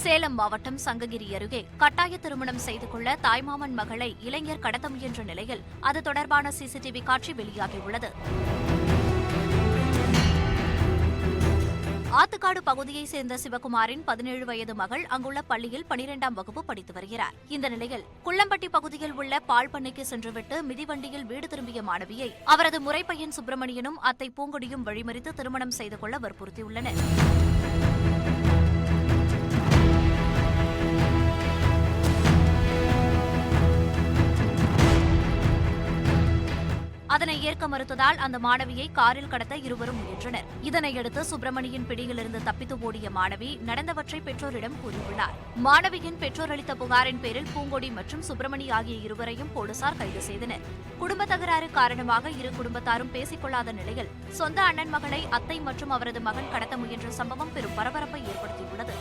சேலம் மாவட்டம் சங்ககிரி அருகே கட்டாய திருமணம் செய்து கொள்ள தாய்மாமன் மகளை இளைஞர் கடத்த முயன்ற நிலையில் அது தொடர்பான சிசிடிவி காட்சி வெளியாகியுள்ளது. ஆத்துக்காடு பகுதியைச் சேர்ந்த சிவகுமாரின் 17 வயது மகள் அங்குள்ள பள்ளியில் 12ஆம் வகுப்பு படித்து வருகிறார். இந்த நிலையில் குள்ளம்பட்டி பகுதியில் உள்ள பால் பண்ணைக்கு சென்றுவிட்டு மிதிவண்டியில் வீடு திரும்பிய மாணவியை அவரது முறைப்பையன் சுப்பிரமணியனும் அத்தை பூங்கொடியும் வழிமறித்து திருமணம் செய்து கொள்ள வற்புறுத்தியுள்ளனர். அதனை ஏற்க மறுத்ததால் அந்த மாணவியை காரில் கடத்த இருவரும் முயன்றனர். இதனையடுத்து சுப்பிரமணியின் பிடியிலிருந்து தப்பித்து ஓடிய மாணவி நடந்தவற்றை பெற்றோரிடம் கூறியுள்ளார். மாணவியின் பெற்றோர் அளித்த புகாரின் பேரில் பூங்கொடி மற்றும் சுப்பிரமணி ஆகிய இருவரையும் போலீசார் கைது செய்தனர். குடும்ப தகராறு காரணமாக இரு குடும்பத்தாரும் பேசிக் கொள்ளாத நிலையில் சொந்த அண்ணன் மகளை அத்தை மற்றும் அவரது மகன் கடத்த முயன்ற சம்பவம் பெரும் பரபரப்பை ஏற்படுத்தியுள்ளது.